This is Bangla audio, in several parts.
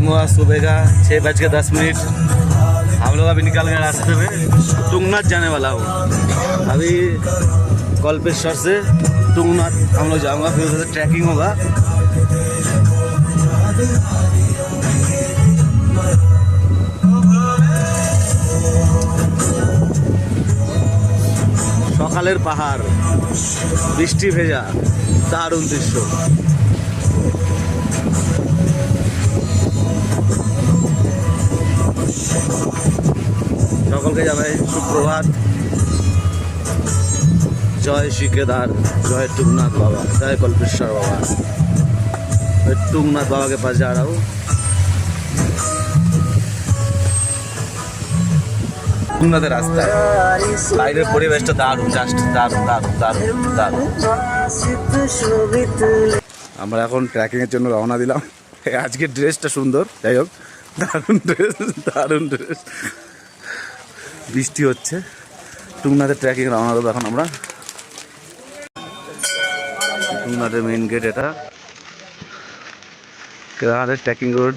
टाइम हुआ सुबह का 6:10। हम लोग अभी निकल गए रास्ते में, तुंगनाथ जाने वाला हूँ। अभी कल्पेश्वर से तुंगनाथ हम लोग जाऊँगा, फिर उधर से ट्रैकिंग होगा। সকালের পাহাড়, বৃষ্টি ভেজা, দারুণ দৃশ্য। সকলকে জানাই সুপ্রভাত। জয় শ্রী কেদার, জয় टुंगनाथ बाबा, जय कल्पेश्वर बाबा। मैं टुंगनाथ बाबा के पास जा रहा हूँ। টুংনাথের রাস্তায় বাইরের পরিবেশটা দারুণ, জাস্ট দারুণ দারুণ দারুণ দারুণ। আমরা এখন ট্রেকিংয়ের জন্য রওনা দিলাম। আজকের ড্রেসটা সুন্দর, যাই হোক দারুণ ড্রেস, দারুণ ড্রেস। বৃষ্টি হচ্ছে, টুংনাথের ট্রেকিং রওনা দেবো এখন আমরা। টুংনাথের মেইন গেট এটা, কেদারনাথের ট্রেকিং রোড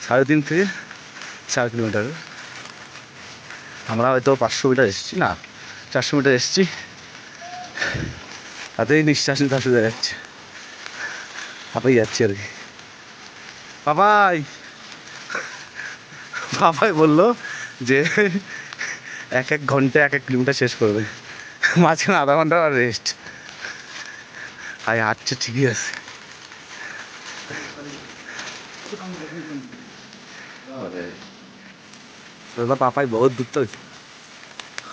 3.5 থেকে 4 কিলোমিটার। আমরা হয়তো 500 মিটার এসেছি, না 400 মিটার এসেছি। তাতেই নিঃশ্বাস নিতে অসুবিধা যাচ্ছে, হাঁপাই যাচ্ছি আর কি। বাবাই বাবাই বললো যে 1 ঘন্টা 1 কিলোমিটার শেষ করবে, মাঝখানে আধা ঘন্টা রেস্ট। আর হাঁটছে ঠিকই আছে। পাপাই বহুত দূর তো,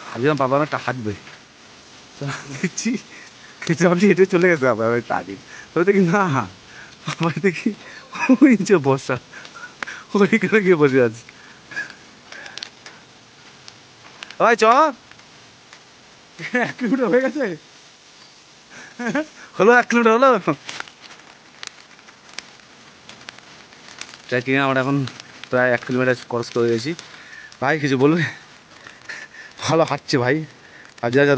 ভাবছিলাম পাপা একটা হাঁটবে, দেখছি ভাবছি হেঁটে চলে গেছে বাবা। আমি তাড়ি তবে দেখি না, বাবা দেখি ওই যে বসা, ওইখানে গিয়ে বসে আছে। ভাই চ, 1 কিলোমিটার হয়ে গেছে, হলো 1 কিলোমিটার হলো। ট্রেকিংয়ে আমরা এখন প্রায় 1 কিলোমিটার ক্রস করে গেছি। ভাই কিছু বলবে? ভালো হাঁটছে ভাই, আর যা যা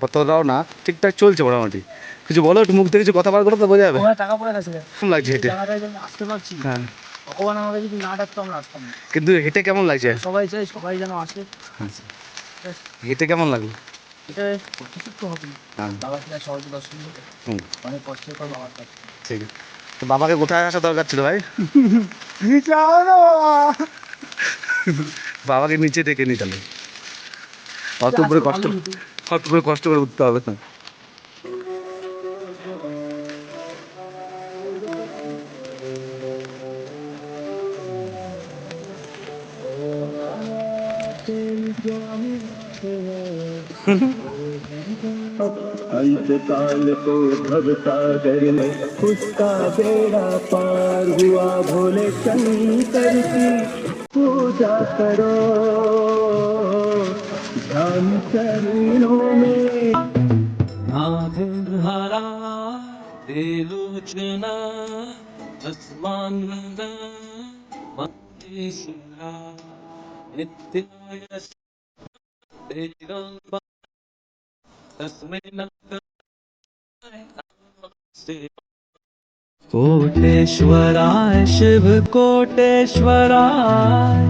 কতটাও না, ঠিকঠাক চলছে মোটামুটি। কিছু বলো, একটু মুখ থেকে কিছু কথা বার করো তো বোঝা যাবে। টাকা পড়ে গেছে, কেমন লাগছে হেঁটে? আসতে পারছি, হ্যাঁ, ভগবান আমাকে যদি না ডাকতো আমরা আসতাম না। কিন্তু হেঁটে কেমন লাগছে? সবাই চাই সবাই যেন আসে। হেঁটে কেমন লাগলো? এটা কিছু তো হবে হ্যাঁ, বাবা কিনা সহজে দর্শন করে, অনেক কষ্টের পর বাবার কাছে। ঠিক আছে। তো বাবাকে কোথায় আসা দরকার ছিল ভাই? বাবাকে নিচে ডেকে নি তাহলে, অত উপরে কষ্ট করে উঠতে হবে না। अंतकाल को भवसागर में उसका बेड़ा पार हुआ। भोले शंकर की पूजा करो, ध्यान चरणों में। हरा देलुचना आसमान कोटेश्वराय शिव कोटेश्वराय।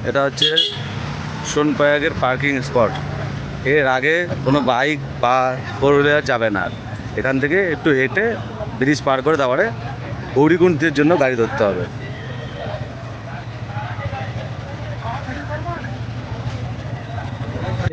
এটা হচ্ছে সোনপ্রয়াগের পার্কিং স্পট। এর আগে কোনো বাইক বা 4 হুইলার যাবে না। এখান থেকে একটু হেঁটে ব্রিজ পার করে তারপরে গৌরীকুণ্ডের জন্য গাড়ি ধরতে হবে।